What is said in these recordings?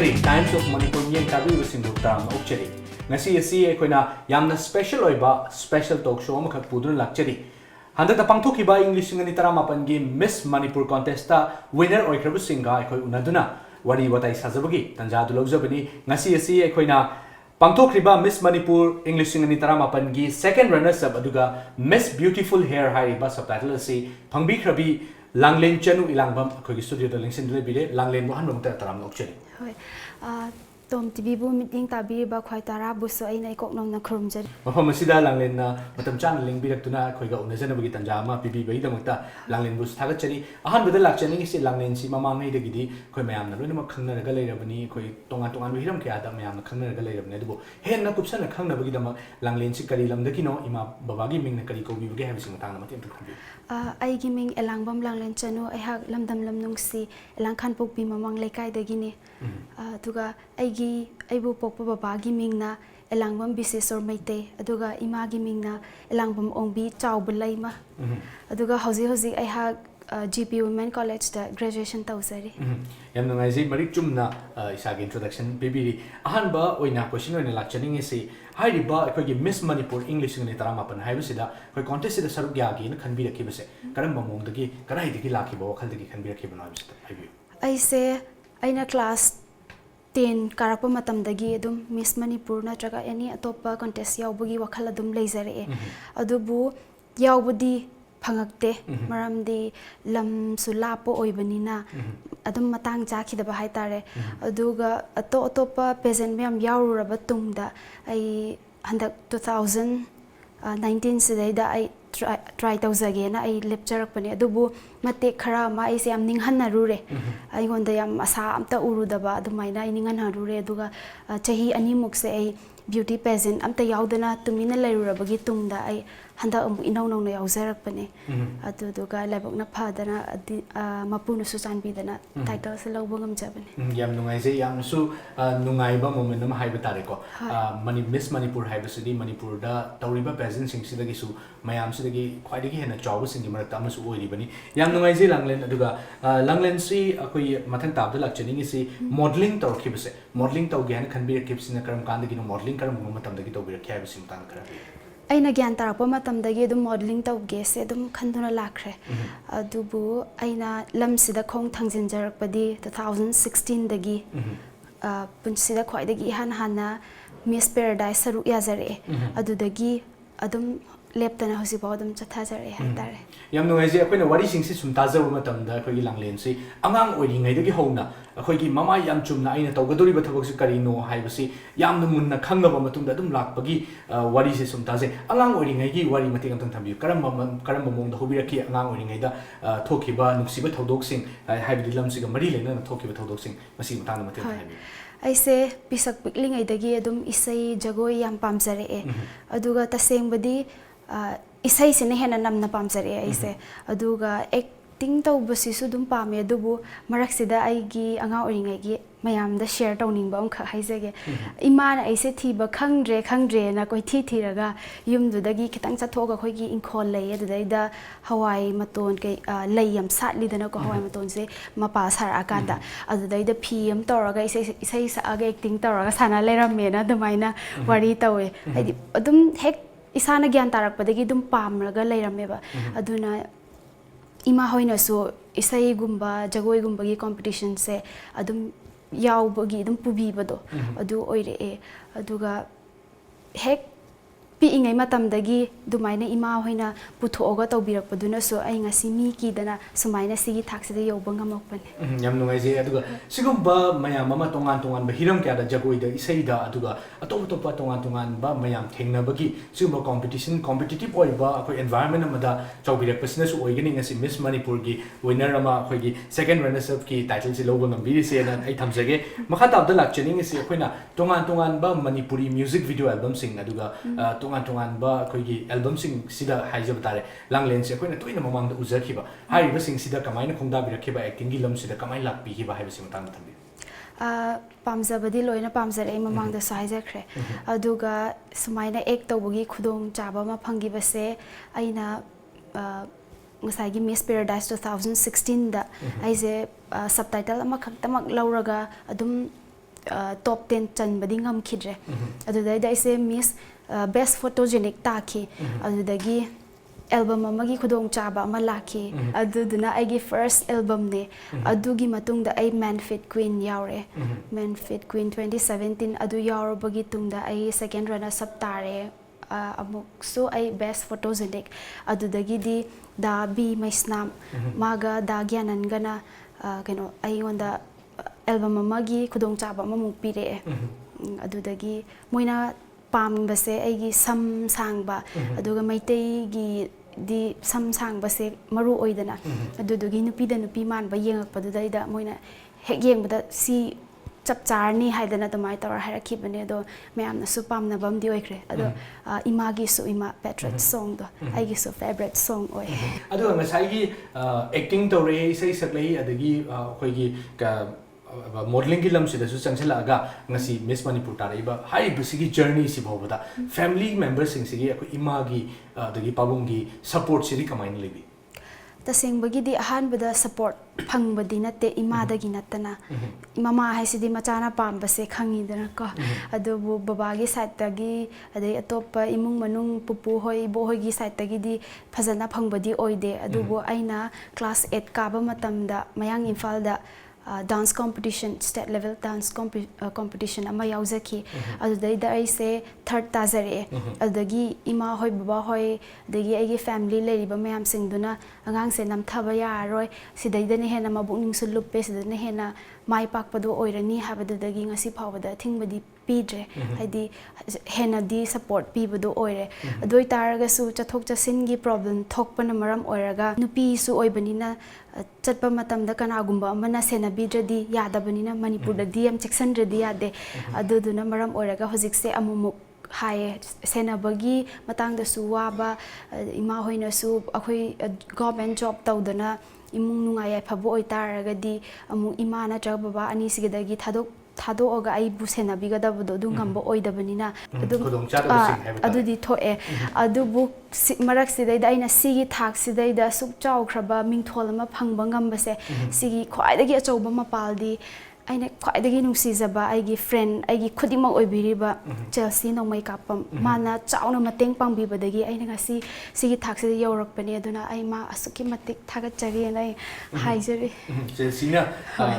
Lakchari, Times of Manipur Yang Tabi Sindu Tam Okchari. Nasi asi koina yamna special oiba special talk show makak pudun Lakchari. Handa ta pangthoki ba English ngani taramapan gi Miss Manipur contest ta winner oikrabu singa ekoi unaduna wari watai sajabagi tanja du lojabani ngasi asi koina pangthokriba Miss Manipur English ngani taramapan gi second runner up aduga Miss Beautiful Hair hai ba subtitle asi phangbi khrabi Langlen Chanu Elangbam khoi studio da lingsin dile bile Langlen bo hanong ta taram okchari hoi TOMTV bu meeting tabi ba khoi tara bu so ai nai kok nong na khrum jar mafam asida Langlen na matam chan ling birak tuna khoi ga unajana bagi tanja ma pibi bai damakta Langlen bu thagat chari ahan bada lakchani si Langlen si mama ngai dagidi khoi mayam na loina ma khangna ga leirabani khoi tonga tonga hiram kya da mayam na khangna ga leirabani adubo hen na kupsana khangna bagi dama Langlen si kari lam daki no ima babagi ming na kari ko bi bagi habisi matang na matim thakbi ai gi ming Elangbam Langlen Chanu ai hak lamdam lamnung si Elang khan pok bi mamang lekai dagi ni tuga ai gi ai bu pok pa baba gi ming na Elangbam Bisesor maite aduga ima gi ming na Elangbam ongbi chaw bulai ma aduga hozi hozi ai hak GP Women College da graduation tawsari yam nungai ji mari chumna isa gi introduction bibiri ahan ba oina question oina lakchani si hai ba khoi gi Miss Manipur English ngani taramapan haibusida khoi contest sida saruk ya gi na khanbi rakhi base karam bamong dagi karai dagi lakhi ba wakhal dagi khanbi rakhi bana habusida haibi ai se aina class 10 karapa matam dagi adum Miss Manipur na traga any atopa contest yawbugi wakhal adum leizare adubu yawbudi phangakte maramdi lam sulapo oibanina adum matang jakhidaba haitare aduga atopa peasant mem yawruraba tungda ai handak 2019 sidaida ai try tawzage na ai lecture pani adubu mate khara ma ai se am ninghan narure ai gonda yam asa amta urudaba adumaina ai ninghan harure aduga chahi ani mukse ai beauty pageant amta yaudana tumina lairurabagi tungda ai handa inau nau na yauzarak pane aduga labokna phadana mapunu su chanbidana title se lawba ngamjabane yam nungai je yam su nungai ba moment ma haiba tare ko Miss Manipur haiba sidi Manipur da tawriba pageant sing sidagi su mayam sidagi khwaidagi hena chawba sing marakta amasu oiri bani yam nungai je Langlen aduga Langlen si akoi mathang tabda lakchani si modeling tawkhibase modeling tawge han khanbi rakibsina karam kandagi no modeling karam matamdagi tawbi rakhyai bisim tan kara aina gyan tarakpa matamdagi adum modeling tawge se adum khanduna lakhre adubu aina lamsida khong thangjinjarakpadi 2016 dagi punsida khwaidagi hana Miss Paradise saruk yazare adudagi adum leptana hosiba adum chathajare haitare yam nungai je akoina wari singsi sum tajabu matamda akhoi Langlen si angang oiringai dagi hona akhoi gi mama yam chumna aina tawgadori ba thabak si karino haibasi yamna munna khangaba matungda adum lakpagi wari si sum taje angang oiringai gi wari mating amtang thambi karam mongda hobiraki angang oiringai da thokiba nuksiba thodok sing haibidi lam siga mari lena thokiba thodok sing masi matang mating habi aise pisak piklingai dagi adum isai jagoi yam pamjare aduga tasengbadi isai sine hena namna pamjare aise aduga acting tawbasisu dum pame adubu maraksida aigi anga oringai gi mayam da share tawningba amkha haizege imana aise thiba khangdre na koi thiraga yumdu dagi kitang chathoga khoi gi inkhol lei adudaida hawai maton kai lei yam satli dana ko hawai maton se mapa sar akanda adudaida pm toraga isai sa aga acting toraga sana leiramme na dumaina wari tawe haidi adum hek isana gyan tarakpadagi dum pamraga leirammeba aduna ima hoina so isai gumba jagoi gumba gi competition se adum yaubagi dum pubi bado adu oire aduga hek pi ingai matamdagi dumaina ima hoina puthoga tawbirakpaduna so ai ngasi mi ki dana sumaina sigi thaksida yoba ngamokpane yam nungai je aduga sigumba mayam mama tongan ba hiram kya da jagoi da isai da aduga atop tongan ba mayam thengnabagi sigumba competitive oi ba akoi environment amada chawbirakpasina su oigani ngasi Miss Manipur gi winner ama akoi gi second runner up ki title si logo ngambiri se na ai thamjage makha tabda lakchani ngasi akoina tongan ba Manipuri music video album sing aduga tongan ba akoi gi album sing sida haijab tare Langlen se akoina toina mamang da ujakhiba haiba sing sida kamaina khongda birakhiba acting gi lam sida kamai lakpi hiba haiba sing tang thambi pamjabadi loina pamjare mamang da saijakre aduga sumaina act tawbagi khudong chaba ma phangibase aina ngasai gi Miss Paradise 2016 da aise subtitle ama khaktamak lauraga adum top 10 chanbadi ngamkhidre adudai I say miss best photogenic taki adudagi album amagi khudong chaba ama lakhi aduduna aigi first album ne adugi matungda ai Man Fit Queen yaure Man Fit Queen 2017 adu yaurabagi tungda ai second runner up tare amuk so ai best photogenic adudagi di da bi maisnam maga da gyanan gana kano ai onda album amagi khudong chaba amuk pire adudagi moina pambase aigi sam sangba aduga maitei gi di sam sangbase maru oidana adudugi nupi da nupi manba yengakpadudaida moina hek yengbada si chap charni haidana tomai tor harakibane do mayamna su pamna bamdi oikre ado imagi su ima patriot song do aigi su favorite song oi ado ngasai gi acting tore sei saklei adagi khoigi ka modeling ki lam sida su changsela aga ngasi Miss Manipur taraiba hai busigi journey si bhobada family members sing sigi akoi imagi adagi pabungi support siri kamain lebi taseng bagi di ahan bada support phang badi natte imada gi natana mama hai sidi machana pambase khangi dana ko adu baba gi side tagi adai atop imung manung pupu hoi bo hoi gi side tagi di phajana phang badi oide adu bo aina class 8 ka ba matamda mayang Imphal da dance competition state level dance competition ama yauzaki adudai da ai se third tazare adagi ima hoi baba hoi adagi ai family leriba mayam singduna angang se namthaba ya roi sidai da ne hena mabukning su luppe sidai ne hena mai pakpado oirani habadudagi ngasi phawada thingbadi pidre haidi hena di support pibado oire adoi taraga su chathok chasin gi problem thokpana maram oiraga nupi su oibanina chatpa matamda kanagumba amana sena bidradi yadabanina Manipur da DM section radi yade aduduna maram oiraga hojik se amumuk hai senabagi matang da su waba ima hoina su akhoi government job tawdana imung nungai phabo oitaragadi amu ima na tra baba ani sigidagi thado ai bu senabiga da bodo dungamba oidabanina adudi thoe adubu marak sidai da aina sigi thak sidai da suk chawkhraba mingthol ama phangba ngambase sigi khwaidagi achauba mapaldi aina khwaidagi nungsijaba aigi friend aigi khudima oibiriba Chelsea no mai kapam mana chauna mateng pangbibadagi aina ngasi sigi thaksida yaurakpani aduna ai ma asuki matik thagachari nai haijari Chelsea na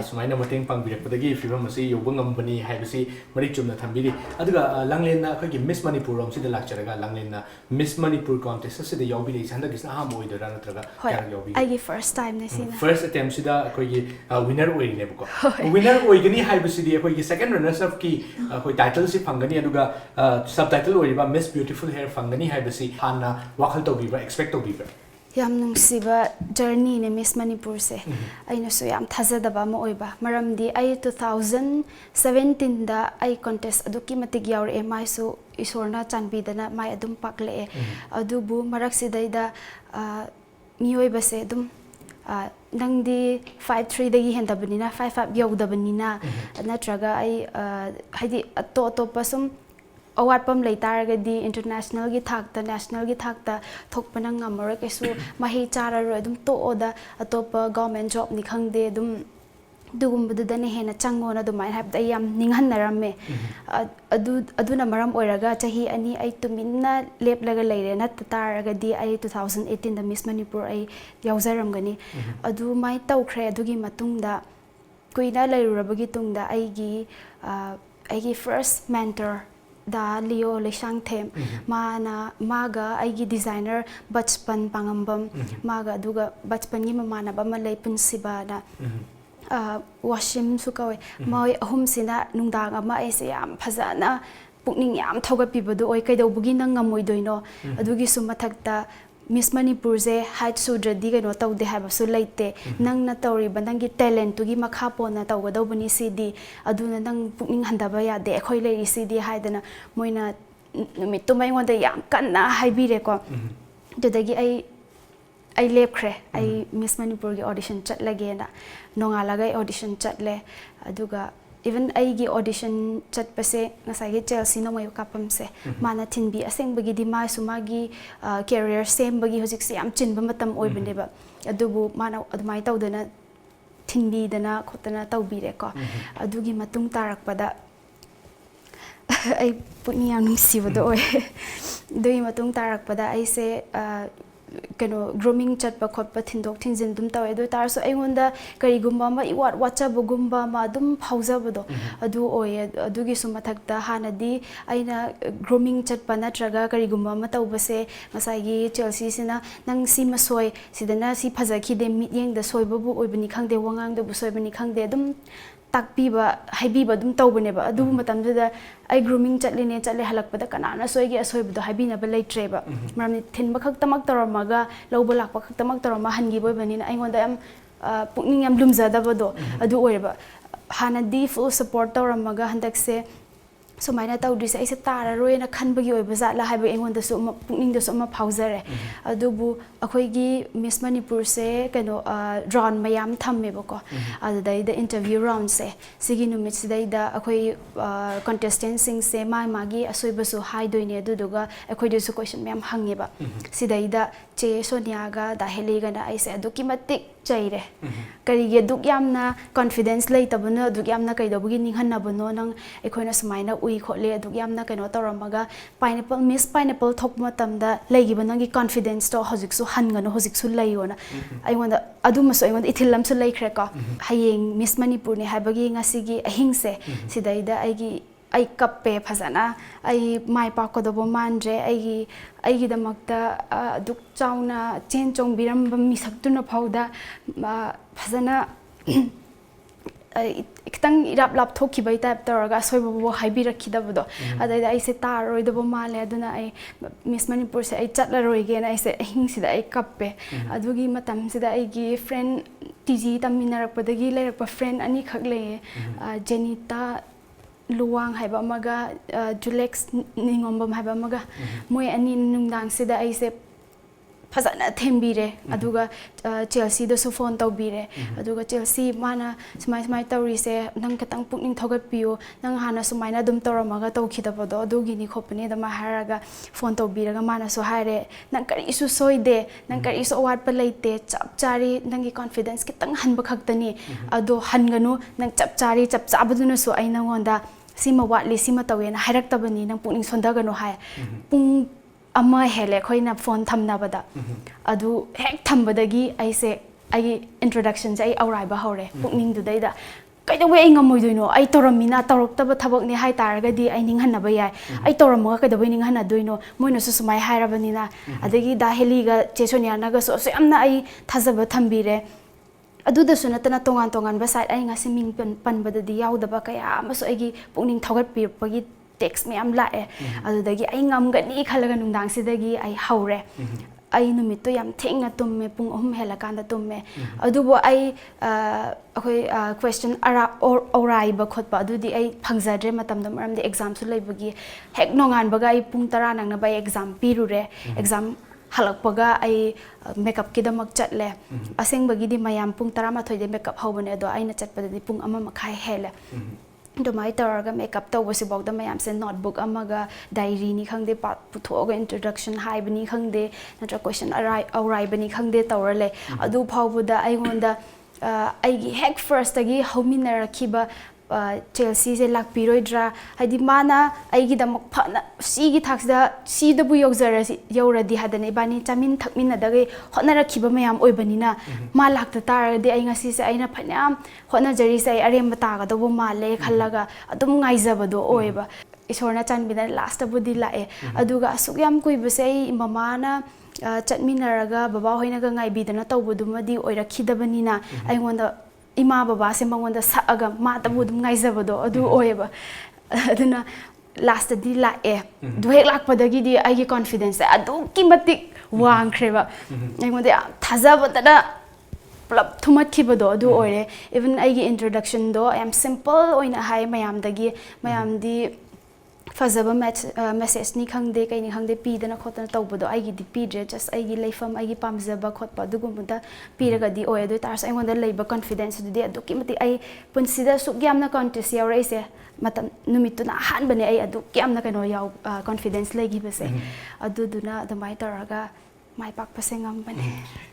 sumaina mateng pangbirakpadagi fibam asi yobangam bani haibasi mari chumna thambiri aduga Langlen na khagi Miss Manipur rom sida lakcharaga Langlen na Miss Manipur contest sida yobiri sanda gisna ha moidara natraga kya yobiri aigi first time ne sina first attempt sida khagi winner oirine buko winner oigani haibasidi khoi second runners up ki khoi title si phangani aduga subtitle oiriba Miss Beautiful Hair phangani haibasi hana wakhal tawbiba expect tawbiba yam nungsiba journey ne Miss Manipur se aina so yam thazadaba ma oiba maramdi ai 2017 da ai contest aduki matik yaur e mai so isorna chanbidana mai adum pakle adubu marak sidai da mioi base adum nangdi 5-3 dagi hendabanina 5-5 yaudabanina natraga ai haidi to pasum awatpam leitaragadi international gi thakta national gi thakta thokpana ngamara kesu mahi chararo adum to oda atopa government job ni khangde adum dugumbuda ne hena changona dumai habda yam ninghanarame aduna maram oiraga chahi ani ai tuminna leplaga leire na taragadi ai 2018 da Miss Manipur ai yauzaramgani adu mai tawkhre adugi matungda kuina leirurabagi tungda aigi first mentor da Leo Leshang Them maga aigi designer Bachpan Pangambam maga aduga Bachpan gi mamana ba malai punsiba na washim su kawe mai ahum sina nungdang ama ese yam phajana pukning yam thogapibadu oi kaidaubugi nang ngamoidoino adugi su mathakta Miss Manipur je height sudradi kano tawde haba su leite nang na tawriba nangi talent tugi makha pona tawgadobani cd aduna nang pukning handaba yade khoi leri cd haidana moina numit tumai ngonda yam kanna haibire ko dadagi ai lepkhre ai Miss Manipur gi audition chatlage na nongalaga audition chatle aduga even aigi audition chatpase ngasai Chelsea no mai kapam se mana thinbi asengbagi di mai sumagi career same bagi hojik se am chinba matam oibane ba adubu mana admai tawdana ꯊꯤꯟꯕꯤꯗꯅ ꯈꯣꯠꯇꯅ ꯇꯧꯕꯤꯔꯦꯀꯣ ꯑꯗꯨꯒꯤ ꯃꯇꯨꯡ ꯇꯥꯔꯛꯄꯗ ꯑꯩ ꯄꯨꯛꯅꯤꯡ ꯌꯥꯝ ꯅꯨꯡꯁꯤꯕꯗꯣ ꯑꯣꯏ ꯑꯗꯨꯒꯤ ꯃꯇꯨꯡ ꯇꯥꯔꯛꯄꯗ ꯑꯩꯁꯦ ꯀꯩꯅꯣ ꯒ꯭ꯔꯨꯃꯤꯡ ꯆꯠꯄ ꯈꯣꯠꯄ ꯊꯤꯟꯗꯣꯛ ꯊꯤꯟꯖꯤꯟ ꯑꯗꯨꯝ ꯇꯧꯋꯦ ꯑꯗꯨ ꯑꯣꯏꯇꯥꯔꯁꯨ ꯑꯩꯉꯣꯟꯗ ꯀꯔꯤꯒꯨꯝꯕ ꯑꯃ ꯏꯋꯥꯠ ꯋꯥꯠꯆꯕꯒꯨꯝꯕ ꯑꯃ ꯑꯗꯨꯝ ꯐꯥꯎꯖꯕꯗꯣ ꯑꯗꯨ ꯑꯣꯏꯌꯦ ꯑꯗꯨꯒꯤꯁꯨ ꯃꯊꯛꯇ ꯍꯥꯟꯅꯗꯤ ꯑꯩꯅ ꯒ꯭ꯔꯨꯃꯤꯡ ꯆꯠꯄ ꯅꯠꯇ꯭ꯔꯒ ꯀꯔꯤꯒꯨꯝꯕ ꯑꯃ ꯇꯧꯕꯁꯦ ꯉꯁꯥꯏꯒꯤ ꯆꯦꯜꯁꯤꯁꯤꯅ ꯅꯪ ꯁꯤꯃ ꯁꯣꯏ ꯁꯤꯗꯅ ꯁꯤ ꯐꯖꯈꯤꯗꯦ ꯃꯤꯠꯌꯦꯡꯗ ꯁꯣꯏꯕꯕꯨ ꯑꯣꯏꯕꯅꯤ ꯈꯪꯗꯦ ꯋꯥꯉꯥꯡꯗꯕꯨ ꯁꯣꯏꯕꯅꯤ ꯈꯪꯗꯦ ꯑꯗꯨꯝ ꯇꯥꯛꯄꯤꯕ ꯍꯥꯏꯕꯤꯕ ꯑꯗꯨꯝ ꯇꯧꯕꯅꯦꯕ ꯑꯗꯨ ꯃꯇꯝꯗꯨꯗ ꯑꯩ ꯒ꯭ꯔꯨꯃꯤꯡ ꯆꯠꯂꯦ ꯍꯜꯂꯛꯄꯗ ꯀꯅꯥꯅꯁꯨ ꯑꯩꯒꯤ ꯑꯁꯣꯏꯕꯗꯣ ꯍꯥꯏꯕꯤꯅꯕ ꯂꯩꯇ꯭ꯔꯦꯕ ꯃꯔꯝꯗꯤ ꯊꯤꯟꯕ ꯈꯛꯇꯃꯛ ꯇꯧꯔꯝꯃꯒ ꯂꯧꯕ ꯂꯥꯛꯄ ꯈꯛꯇꯃꯛ ꯇꯧꯔꯝꯃ ꯍꯟꯈꯤꯕ ꯑꯣꯏꯕꯅꯤꯅ ꯑꯩꯉꯣꯟꯗ ꯌꯥꯝ ꯄꯨꯛꯅꯤꯡ ꯌꯥꯝ ꯂꯨꯝꯖꯗꯕꯗꯣ ꯑꯗꯨ ꯑꯣꯏꯔꯦꯕ ꯍꯥꯟꯅꯗꯤ ꯐꯨꯜ ꯁꯞꯄꯣꯔꯠ ꯇꯧꯔꯝꯃꯒ ꯍꯟꯗꯛꯁꯦ ꯁꯨꯃꯥꯏꯅ ꯇꯧꯗ꯭ꯔꯤꯁꯦ ꯑꯩꯁꯦ ꯇꯥꯔꯔꯣꯏꯅ ꯈꯟꯕꯒꯤ ꯑꯣꯏꯕ ꯖꯥꯠꯂꯥ ꯍꯥꯏꯕ ꯑꯩꯉꯣꯟꯗꯁꯨ ꯄꯨꯛꯅꯤꯡꯗꯁꯨ ꯑꯃ ꯐꯥꯎꯖꯔꯦ ꯑꯗꯨꯕꯨ ꯑꯩꯈꯣꯏꯒꯤ ꯃꯤꯁ ꯃꯅꯤꯄꯨꯔꯁꯦ ꯀꯩꯅꯣ ꯔꯥꯎꯟ ꯃꯌꯥꯝ ꯊꯝꯃꯦꯕꯀꯣ ꯑꯗꯨꯗꯩꯗ ꯏꯟꯇꯔꯚ꯭ꯌꯨ ꯔꯥꯎꯟꯁꯦ ꯁꯤꯒꯤ ꯅꯨꯃꯤꯠꯁꯤꯗꯩꯗ ꯑꯩꯈꯣꯏ ꯀꯣꯟꯇꯦꯁꯇꯦꯟꯁꯤꯡꯁꯦ ꯃꯥꯒꯤ ꯑꯁꯣꯏꯕꯁꯨ ꯍꯥꯏꯗꯣꯏꯅꯦ ꯑꯗꯨꯗꯨꯒ ꯑꯩꯈꯣꯏꯗꯁꯨ ꯀꯣꯏꯁꯟ ꯃꯌꯥꯝ ꯍꯪꯉꯦꯕ ꯁꯤꯗꯩꯗ ꯆꯦ ꯁꯣꯅꯤꯌꯥꯒ ꯗꯥꯍꯦꯂꯤꯒꯅ ꯑꯩꯁꯦ ꯑꯗꯨꯛꯀꯤ ꯃꯇꯤꯛ ꯆꯩꯔꯦ ꯀꯔꯤꯒꯤ ꯑꯗꯨꯛ ꯌꯥꯝꯅ ꯀꯣꯟꯐꯤꯗꯦꯟꯁ ꯂꯩꯇꯕꯅꯣ ꯑꯗꯨꯛ ꯌꯥꯝꯅ ꯀꯩꯗꯧꯕꯒꯤ ꯅꯤꯡꯍꯟꯅꯕꯅꯣ ꯅꯪ ꯑꯩꯈꯣꯏꯅ ꯁꯨꯃꯥꯏꯅ ꯎꯏ ꯈꯣꯠꯂꯦ ꯑꯗꯨꯛ ꯌꯥꯝꯅ ꯀꯩꯅꯣ ꯇꯧꯔꯝꯃꯒ ꯄꯥꯏꯅꯦꯄꯜ ꯃꯤꯁ ꯄꯥꯏꯅꯦꯄꯜ ꯊꯣꯛꯄ ꯃꯇꯝꯗ ꯂꯩꯈꯤꯕ ꯅꯪꯒꯤ ꯀꯣꯟꯐꯤꯗꯦꯟꯁꯇꯣ ꯍꯧꯖꯤꯛꯁꯨ ꯍꯟꯒꯅꯨ ꯍꯧꯖꯤꯛꯁꯨ ꯂꯩꯌꯣꯅ ꯑꯩꯉꯣꯟꯗ ꯑꯗꯨꯃꯁꯨ ꯑꯩꯉꯣꯟꯗ ꯏꯊꯤꯜ ꯑꯃꯁꯨ ꯂꯩꯈ꯭ꯔꯦꯀꯣ ꯍꯌꯦꯡ ꯃꯤꯁ ꯃꯅꯤꯄꯨꯔꯅꯤ ꯍꯥꯏꯕꯒꯤ ꯉꯁꯤꯒꯤ ꯑꯍꯤꯡꯁꯦ ꯁꯤꯗꯩꯗ ꯑꯩ ꯀꯞꯄꯦ ꯐꯖꯅ ꯑꯩ ꯃꯥꯏ ꯄꯥꯛꯀꯗꯧꯕ ꯃꯥꯟꯗ꯭ꯔꯦ ꯑꯩꯒꯤꯗꯃꯛꯇ ꯑꯗꯨꯛ ꯆꯥꯎꯅ ꯆꯦꯟ ꯆꯣꯡꯕꯤꯔꯝꯕ ꯃꯤꯁꯛꯇꯨꯅ ꯐꯥꯎꯗ ꯐꯖꯅ ꯈꯤꯇꯪ ꯏꯔꯥꯞ ꯂꯥꯞꯊꯣꯛꯈꯤꯕꯩ ꯇꯥꯏꯞ ꯇꯧꯔꯒ ꯑꯁꯣꯏꯕꯕꯨ ꯍꯥꯏꯕꯤꯔꯛꯈꯤꯗꯕꯗꯣ ꯑꯗꯩꯗ ꯑꯩꯁꯦ ꯇꯥꯔꯔꯣꯏꯗꯕ ꯃꯥꯜꯂꯦ ꯑꯗꯨꯅ ꯑꯩ ꯃꯤꯁ ꯃꯅꯤꯄꯨꯔꯁꯦ ꯑꯩ ꯆꯠꯂꯔꯣꯏꯒꯦꯅ ꯑꯩꯁꯦ ꯑꯍꯤꯡꯁꯤꯗ ꯑꯩ ꯀꯞꯄꯦ ꯑꯗꯨꯒꯤ ꯃꯇꯝꯁꯤꯗ ꯑꯩꯒꯤ ꯐ꯭ꯔꯦꯟ TG ꯇꯝꯃꯤꯟꯅꯔꯛꯄꯗꯒꯤ ꯂꯩꯔꯛꯄ ꯐ꯭ꯔꯦꯟ ꯑꯅꯤꯈꯛ ꯂꯩꯌꯦ ꯖꯦꯅꯤꯇꯥ ꯂꯨꯋꯥꯡ ꯍꯥꯏꯕ ꯑꯃꯒ ꯖꯨꯂꯦꯛꯁ ꯅꯤꯉꯣꯝꯕꯝ ꯍꯥꯏꯕ ꯑꯃꯒ ꯃꯣꯏ ꯑꯅꯤ ꯅꯨꯡꯗꯥꯡꯁꯤꯗ ꯑꯩꯁꯦ ꯐꯖꯅ ꯊꯦꯝꯕꯤꯔꯦ ꯑꯗꯨꯒ ꯆꯦꯜꯁꯤꯗꯁꯨ ꯐꯣꯟ ꯇꯧꯕꯤꯔꯦ ꯑꯗꯨꯒ ꯆꯦꯜꯁꯤ ꯃꯥꯅ ꯁꯨꯃꯥꯏ ꯇꯧꯔꯤꯁꯦ ꯅꯪ ꯈꯤꯇꯪ ꯄꯨꯛꯅꯤꯡ ꯊꯧꯒꯠꯄꯤꯌꯨ ꯅꯪ ꯍꯥꯟꯅ ꯁꯨꯃꯥꯏꯅ ꯑꯗꯨꯝ ꯇꯧꯔꯝꯃꯒ ꯇꯧꯈꯤꯗꯕꯗꯣ ꯑꯗꯨꯒꯤꯅꯤ ꯈꯣꯠꯄꯅꯤ ꯑꯗꯨꯃꯥꯏꯅ ꯍꯥꯏꯔꯒ ꯐꯣꯟ ꯇꯧꯕꯤꯔꯒ ꯃꯥꯅꯁꯨ ꯍꯥꯏꯔꯦ ꯅꯪ ꯀꯔꯤꯁꯨ ꯁꯣꯏꯗꯦ ꯅꯪ ꯀꯔꯤꯁꯨ ꯑꯋꯥꯠꯄ ꯂꯩꯇꯦ ꯆꯞ ꯆꯥꯔꯤ ꯅꯪꯒꯤ ꯀꯣꯟꯐꯤꯗꯦꯟꯁ ꯈꯤꯇꯪ ꯍꯟꯕ ꯈꯛꯇꯅꯤ ꯑꯗꯣ ꯍꯟꯒꯅꯨ ꯅꯪ ꯆꯞ ꯆꯥꯔꯤ ꯆꯞ ꯆꯥꯕꯗꯨꯅꯁꯨ ꯑꯩ ꯅꯪꯉꯣꯟda sima watli sima tawena hairak tabani nang pukning sondagano hai pung ama hele khoina phone thamnabada adu hek thambadagi aise ai introduction jai auraiba hore pukning dudaida kaidawe ai ngamoidoino ai toramina toroktaba thabakni hai taragadi ai ninghanaba yai ai toramaga kaidawe ninghana doino moina su sumai hairabanina adagi daheli ga chesonia naga so yamna ai thazaba thambire aduda sunatana tongan tongan ba side ai ngasi ming panbadadi yaudaba kaya amaso aigi pukning thogat pirpagi text me am lae adudagi ai ngamgani khalaga nungdang sidagi ai haure ai numitto yam thengna tumme pung ohum hela kanda tumme adubo ai akhoi question ara orai ba khotpa adudi ai phangjadre matamda maramde exam su leibagi hek nongan baga ai pung 10 nangna ba exam pirure exam halakpaga ai makeup kidamak chatle asengbagi di mayam pung 13 de makeup hobane ado aina chatpadadi pung 1 makhai hele domai taraga makeup tawbasi bogda mayam se notebook amaga diary ni khangde pat puthoga introduction haibani khangde natra question aurai bani khangde tawrale adu phawbuda aigonda aigi hack first agi hominarakhiba Chelsea se lakpiroidra hadi mana aigi damak phana sigi thaksda sidabu yoguradi hadane bani chamin thakmina dage honarakhiba mayam oibanina ma lakta taradi ai ngasi se aina phanyam hona jari se aremba taga dobo male khallaga adum ngaijabado oiba isorna chanbina last abudi lae aduga asugyam kuibase mamana chatminaraga baba hoina ga ngaibidana tawbudumadi oirakhidabani aingonda ima baba se mangonda saaga ma tabu dum ngaijabado adu oeba aduna last di la du hek lakpadagi di ai confidence adu ki matik wangkreba aingonda thajabada plap thumat khibado adu oire even ai introduction do I am simple oina hai mayam di fazaba message ni khangde kai ni khangde pi dana khotana tawbado ai gi di pi dre just ai gi leifam ai gi pamjaba khotpa dugumda piraga di oya do tars ai ngonda leiba confidence du di aduki mati ai punsida sugyamna contest yaw raise matam numituna han bane ai adu kyamna kaino yaw confidence legi base aduduna adamai taraga mai pakpase ngambane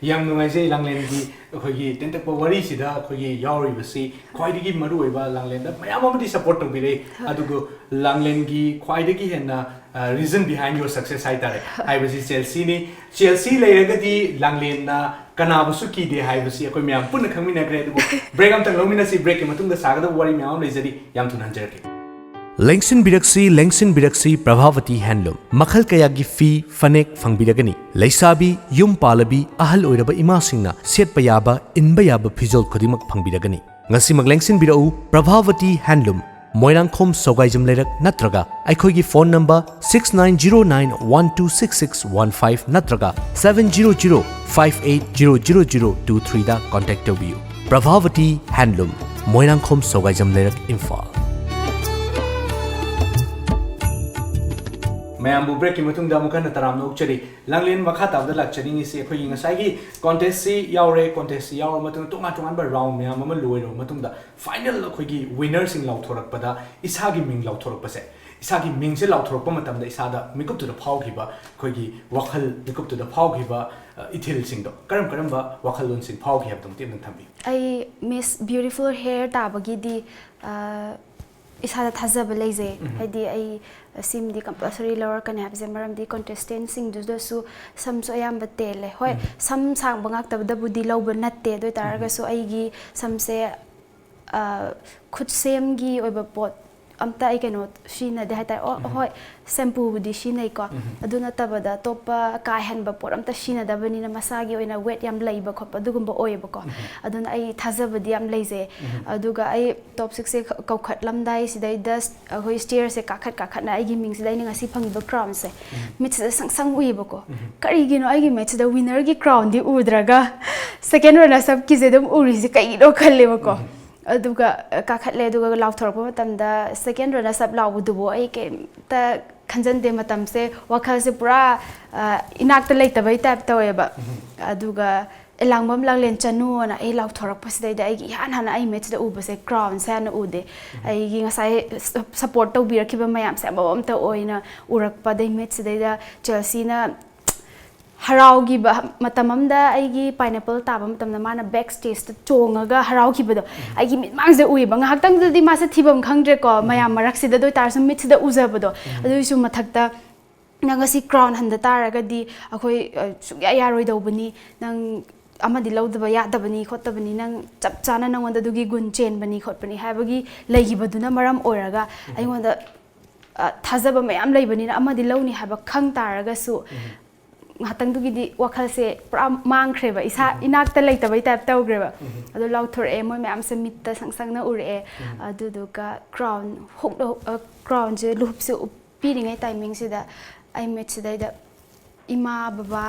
yang nungaise Langlen gi khoi tentak pa wari sida khoi yauri basi khoi gi maru oiba Langlen da mayam amadi support to bire adugo Langlen gi khoi gi hena reason behind your success hai tare I was Chelsea ni Chelsea leiragadi Langlen na kanabu su ki de hai basi khoi myam pun khangmina gre adugo break am tang lomina si break matung da sagada wari myam leijari yam thunan jarke Lengsin Biraksi Prabhavati Handloom Makhal Kayagi Fee Fanek Fangbiragani Leisabi Yum Palabi Ahal Oiraba Imasingna Setpa Yaba Inba Yaba Phijol Khodimak Fangbiragani Ngasimag Lengsin Birau Prabhavati Handloom Moirangkhom Sogaijam Lerak Natraga Aikhoigi phone number 6909126615 Natraga 70058000023 da contact tobiyu Prabhavati Handloom Moirangkhom Sogaijam Lerak Imphal mayambu break ki matung da mukan taram no chari Langlen makha taw da lakchari ni se khoi ngasai gi contest si yaure matung tunga ba round mayam ma loi ro matung da final khoi gi winner sing law thorak pada isa gi ming law thorak pase isa gi ming se law thorak pa matam da isa da mikup tu da phau gi ba khoi gi wakhal mikup tu da phau gi ba ithil sing do karam ba wakhal lon sing phau gi hab tum tim thambi ai miss beautiful hair ta bagi di isa da thazaba leize haidi ai sim di compulsory lower kan habse maram di contestant sing du su sam so yam batele hoi sam sang bangak tab da budi loba natte do taraga so ai gi sam se khut sem gi oiba pot amta ai keno shina de hatai hoi shampoo budi shinai ko aduna tabada topa kai han ba pot amta shina da bani na masagi oina wet yam leiba khop adugumba oiba ko aduna ai thazabadi yam leize aduga ai top 6 se kaukhat lamdai sidai das hoi stair se kakhat na ai gi ming sidai ni ngasi phangiba crown se mit se sang uiba ko kari gi no ai gi match da winner gi crown di udraga second runner sub ki je dum uri se kai do khalle ba ko aduga kakhatle aduga law thorpa matamda second runner sub law dubo ai ke ta khanjan de matam se wakhal se pura inak ta leita bai tap taweba aduga Elangbam Langlen Chanu na ai law thorak pasidai da ai gi han ai match da uba se crown sa na ude ai gi ngasai support to bir khiba mayam se bawam ta oina urak pa dai match dai da Chelsea na harau gi ba matamam da ai gi pineapple taba matam na mana backstage ta chongaga harau gi ba do ai gi mit mang je ui ba ngak tang di ma sa thibam khangdre ko mayam marak si da doi tar sum mit si da uza ba do adu su mathak ta nang si crown handa taraga di akhoi sugya yaroi do bani nang amadi lawdaba yadabani khotabani nang chap chana nang wanda dugi gun chen bani khotpani habagi legi baduna maram oraga ai wanda thazaba mayam leibani na amadi lawni haba khang taraga su hatang dugi di wakhal se pra mang khreba isa inak ta leita bai tap taw greba adu law thor e moi mayam se mit ta sang na ure adu du ka crown hok crown je lup se pi ringai timing se da ai match da da ima baba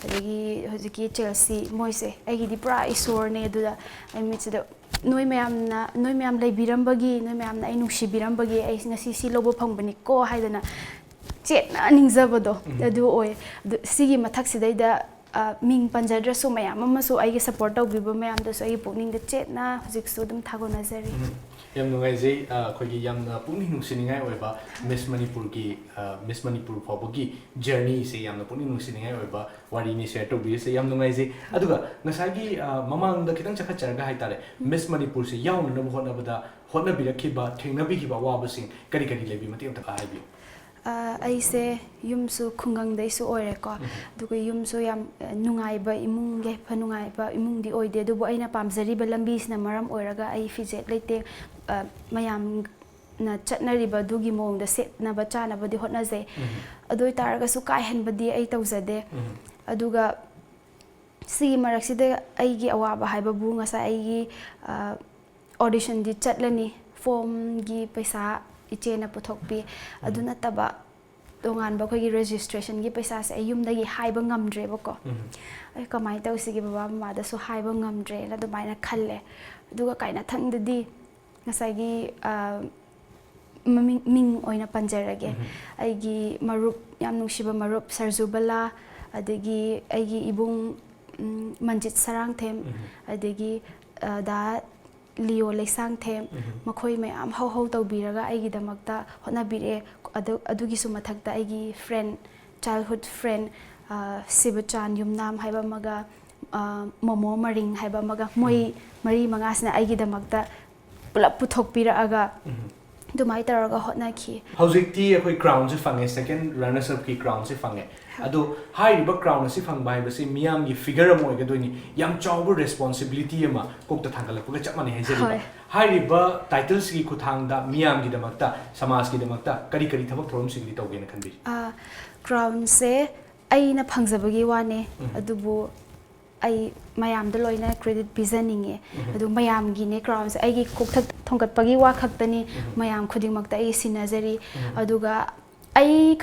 adagi hojiki Chelsea moi se ai gi di pra isor ne adu da ai match da noi mayam lei birambagi noi mayam na ai nushi birambagi ai ngasi si lobo phangbani ko haidana chetna ningzabado adu oi sigi mathak sidaida ming panjadra so mayam ama so ai support taw biba mayam da so ai pukning da chetna hojik so dum thago nazari yam nungai je khoi gi yam pukning nungsiningai oiba Miss Manipur fawgi journey se yam pukning nungsiningai oiba wari ni share to bi se yam nungai je aduga ngasai gi mamang da kitang chakha charga hai tare Miss Manipur se yauna na hona bada hona birakhiba thengna bi khiba wa basing kari lebi mati am ta hai bi aise yumsu khungang dai su oire ko duga yumsu yam nungai ba imung ge phanungai ba imung di oide du bo aina pamjari ba lambi sna maram oiraga ai fijet leite mayam na chatnari ba dugi mong da set na ba chana ba di hotna je adoi taraga su kai hen ba di ai tawjade aduga si marak sida ai gi awa ba hai ba bu ngasa ai gi audition di chatlani form gi paisa ichena puthokpi aduna taba dongan ba khoi gi registration gi paisa se ayum da gi haiba ngamdre ba ko ai kamai taw sigi baba ma da so haiba ngamdre la do baina khalle duga kaina thang da di ngasai gi ming oina panjarage ai gi marup yam nungsiba marup sarjubala adegi ai gi ibung manjit sarang them adegi da Leo Leisang them makhoi mayam how tawbiraga aigi damakta hona bire adugi su mathakta aigi friend childhood friend Sibuchan Yumnam haiba maga Momo Maring haiba maga moi mari mangasna aigidamagta pulap puthokpiraaga dumai taraga hotnaki Hojikti akoi crown se fange second runners up ki crown se fange ado high riba crown se fang bai base miyam gi figure mo ga doini yam chawbu responsibility ma kokta thangalapga chapmani hejeri high riba titles ki kuthang da miyam gi damakta samas gi damakta kari kari thabak thorom sing di tawgena khanbi crown se aina phangjabagi wane adubu ai mayam da loina credit bizaninge adu mayam gi ne crown se ai gi kokthak thongkat wa khaktani mayam khuding makta ai sinajari aduga ai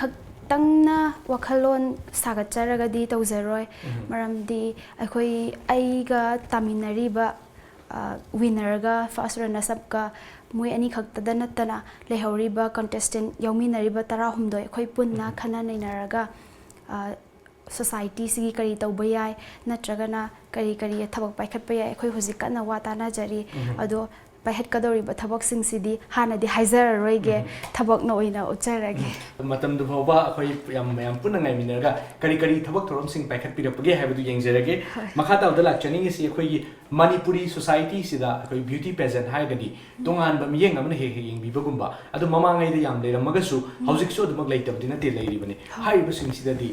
tangna wakhalon sagat charaga di tawzaroi maramdi akhoi aiga taminari ba winner ga first runner up ka moi ani khakta da natana lehori ba contestant yauminari ba tara humdoi akhoi punna khana nainaraga society sigi kari tawba yai natragana kari thabak paikhat pa yai akhoi hojik kana wa tana jari ado pahet kadori ba thabak sing sidi hana di haizer roige thabak no ina ucharage matam du bhawba akhoi yam puna ngai minarga kari thabak thorom sing paikhat pirapage haibadu yengjerage makhata udala chani si akhoi gi Manipuri society sida akhoi beauty pageant haigadi tongan ba miyeng amna he yengbi bagumba adu mama ngai da yam leira magasu hojik so dumak leitabdi na te leiri bani haibu sing sida di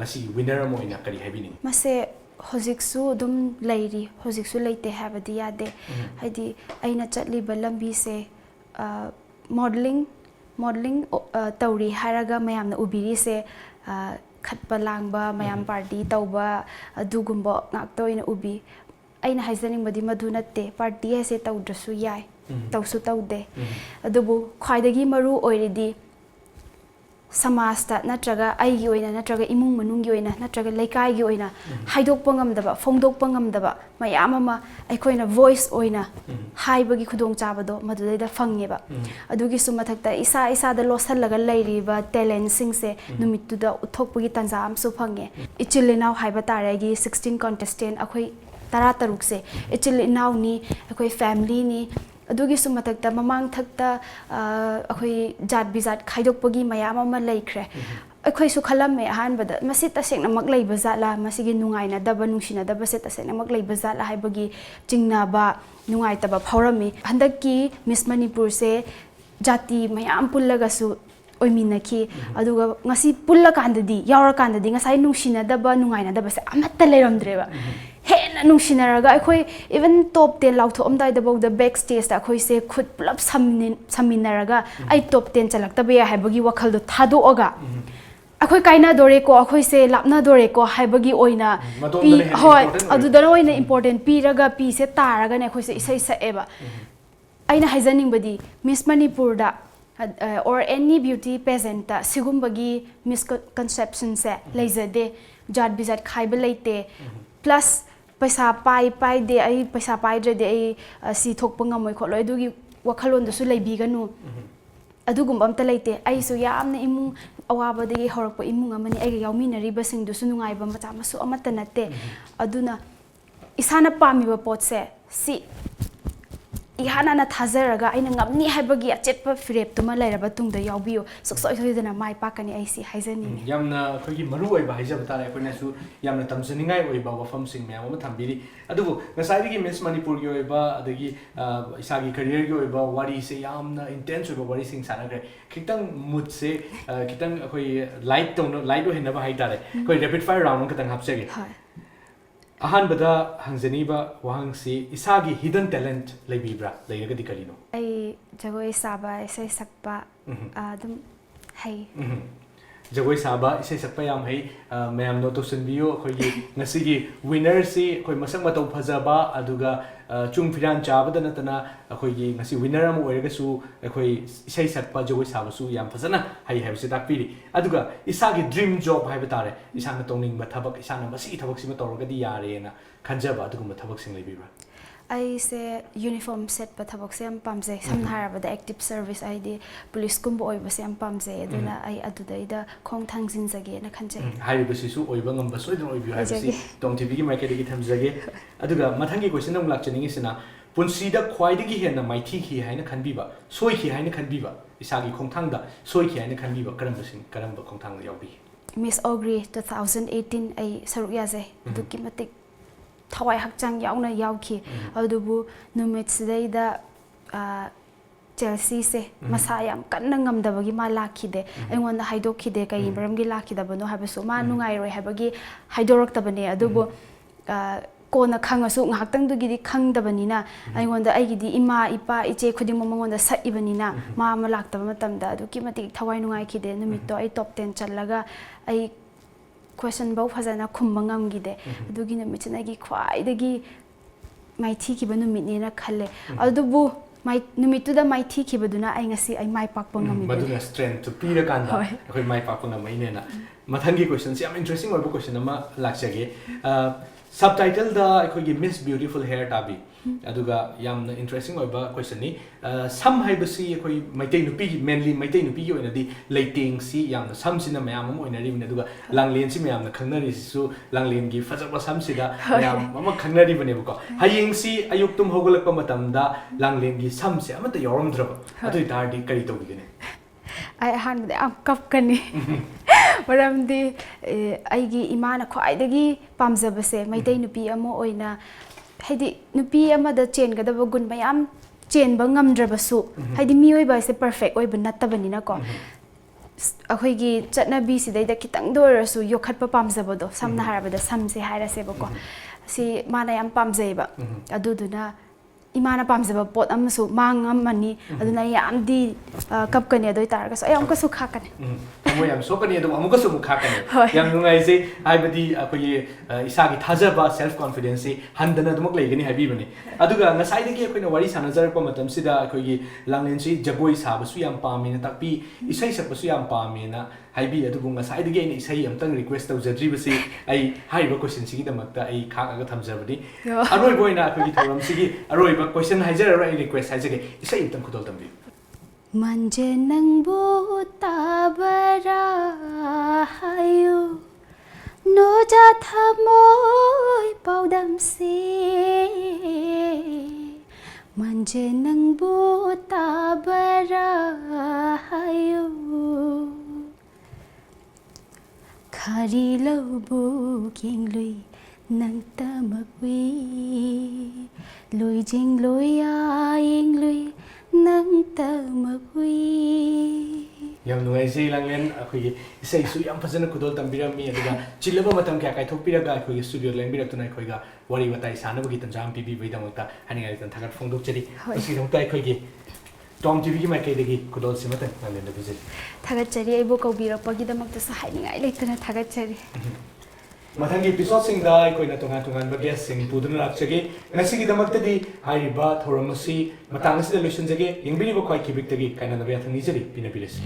ngasi winner mo ina kari haibini mase hojiksu dum leiri hojiksu leite habadi yade haidi aina chatli balambi se modeling tawri haraga mayamna ubiri se khatpa langba mayam party tawba adugumba ngakto ina ubi aina haizaning badi madunatte party ase tawdrasu yai tawsu tawde adubu khwaidagi maru oiridi samasta natraga aigi oina natraga imung manungi oina natraga laikai gi oina haidokpa ngamdaba phongdokpa ngamdaba mayam ama aikoina voice oina haibagi khudong chabado madudaida phangeba adugi sumathakta isa da losallaga lairiba talent singse numittuda uthokpagi tanja amsu phange ichilinaw haiba taragi 16 contestant akhoi 13 se ichilinaw ni akhoi family ni adugi sumathakta mamang thakta akhoi jat bizat khaidokpagi mayam ama laikre akhoi su khalamme ahanbada masi tasengna mak leiba zala masigi nungaina daba nungsina daba se tasengna mak leiba zala haibagi chingna ba nungai taba phawrami handaki Miss Manipur se jati mayam pullaga su oiminaki aduga ngasi pulla kandadi yawra kandadi ngasai nungsina daba nungaina daba se amatta leiramdreba hena nungshinaraga akhoi even top 10 lautho amdai dabau the backstage ta akhoi se khut pulap saminaraga ai top 10 chalakta be haibagi wakhal do thado oga akhoi kaina dore ko akhoi se lapna dore ko haibagi oina pi hoi adudana oina important pi raga pi se taraga ne akhoi se isai sa eba aina haizaning badi Miss Manipur da or any beauty pageant ta sigumbagi misconception se leizade jat bizat khaiba leite plus paisa pai de ai paisa pai de ai si thokpa ngamoi kholoi adugi wakhalon du su leibiganu adugum amta leite ai su yamna imung awaba de horakpa imung amani ai yauminari basing du su nungai ba macha masu amata natte aduna isana pamiba potse si ihana na thazaraga aina ngamni haibagi achetpa firep tuma lairaba tungda yaubiyo suksoi soidana mai pakani aisi haizani yamna khoi maru oi ba haijaba tare koina su yamna tamsaningai oi ba wafam sing myam ma thambiri adubu ngasai gi Miss Manipur gi oi ba adagi isagi career gi oi ba wari se yamna intense oi ba wari sing sanagre kitang mood se kitang khoi light tong light o henaba hai tare khoi rapid fire round kitang hapsege ahanbada hangzaniba wahangsi isagi hidden talent leibibra leiragadi karino ai jagoi saba isai sakpa adum hai jagoi saba isai sakpa yam hai mayam no to sunbiyo khoi ngasigi winner si khoi masang matau phajaba aduga chung firan chabada natana khoi ngasi winner am oiraga su khoi isai sakpa jagoi saba su yam phajana hai haibse takpiri aduga isagi dream job haiba tare isana tongning ba thabak isana masi thabak sima toragadi yare na khanjaba aduguma thabak sing lebibra ai se uniform set pa thabak se am pamje samhara ba active service id police kumbo oi ba se am pamje aduna ai adudaida khong thangjin jage na khanje hai ba sisu oi ba ngam ba soidon oi bi hai si TOMTV gi market gi thamjage aduga mathangi question nam lakchani sina punsida khwaidagi hena maithi khi haina khanbiba soi khi haina khanbiba isagi khongthang da soi khi haina khanbiba karamba khongthang yawi Miss Ogri 2018 ai saruk yaze duki matik thawai hakchang yauna yauki adubu numit sidaida Chelsea se masayam kanna ngamdabagi ma lakhide aingonda haidokhide kai maramgi lakhidabano habasu ma nungai roi habagi haidoroktabane adubu kona khangasu nghaktang dugidi khangdabanina aingonda aigidi ima ipa iche khuding mamonda saibanina ma ma laktaba matamda aduki matik thawai nungai khide numitto ai top 10 challaga ai question bau phajana khumbangam gide adugi numitnagi khwaidagi maithi ki banu mitnena khalle adubu mai numituda mai thi khibaduna ai ngasi ai mai pakpa ngami maduna strength to pira kanda akoi mai pakpa ngamai ne na mathangi question si am interesting oibo question ama lakchage subtitle da akoi Miss Beautiful Hair tabi aduga yamna interesting oiba question ni sam haibasi akoi maitai nupi mainly maitai nupi gi oina di leiting si yamna sam sina mayam am oina ri min aduga langlen si mayam na khangnari su langlen gi fajaba sam sida mayam ama khangnari bane ko hayeng si ayuk tum hogolak pa matam da langlen gi sam se amata yoram draba adu tardi kari to gine ai han de am kap kani maramdi aigi imana khwaidagi pamjabase maitai nupi amo oina haidi nupi amada chengadaba gun mayam chenba ngamdrabasu haidi miyoiba se perfect oiba nattabanina ko akhoi chatnabi sidaida kitang doirasu yokhatpa pamjabado samna harabada samse hairasebako si mana yam pamjaiba aduduna imana pamjaba pot amasu mangamani aduna yamdi kapkani adoi taraga ay amka su khakani mo yam so kani adu amuka su khakani yam nungai se aibadi akoi isagi thajaba self confidence handana dumuk leigani habibani aduga ngasai dagi akoi na wari sanajar pa matam sida akoi langlen si jagoi sabasu yam pamina takpi isai sakbasu yam pamina haibi adugu ngasai dagi ni isai amtang request tawjadri basi ai haiba question sigi damakta ai khakaga thamjabadi aroi boina akoi thoram sigi aroi ba question haijara rai request haijage isai amtang khudol tambi manje nangbu tabara hayo no ja thamoy paudam se manje nangbu tabara hayo khari lobu kinglui nang tamakwi loi jing loi aing lui nang tamakwi yam nuai sei langlen akoi sei su yam phajana khudol tambirami aduga chilaba matam kya kai thokpiraga akoi studio lengbira tunai khoiga wari watai sanabagi tanjam pibi baidamata haningai tan thagat phongdok cheri asi dongta akoi gi TOMTV ki mai kai degi khudol simata langlen da bizet thagat cheri aibo kaubira pagi damak ta sa haningai leitana thagat cheri mathangi episode sing da koina tonga tonga ba guest sing puduna lakchage ngasi gi damak tadi haiba thoramasi matang asida lotion jage yengbini ba khwai kibik tagi kaina na ba thani jeri pina biles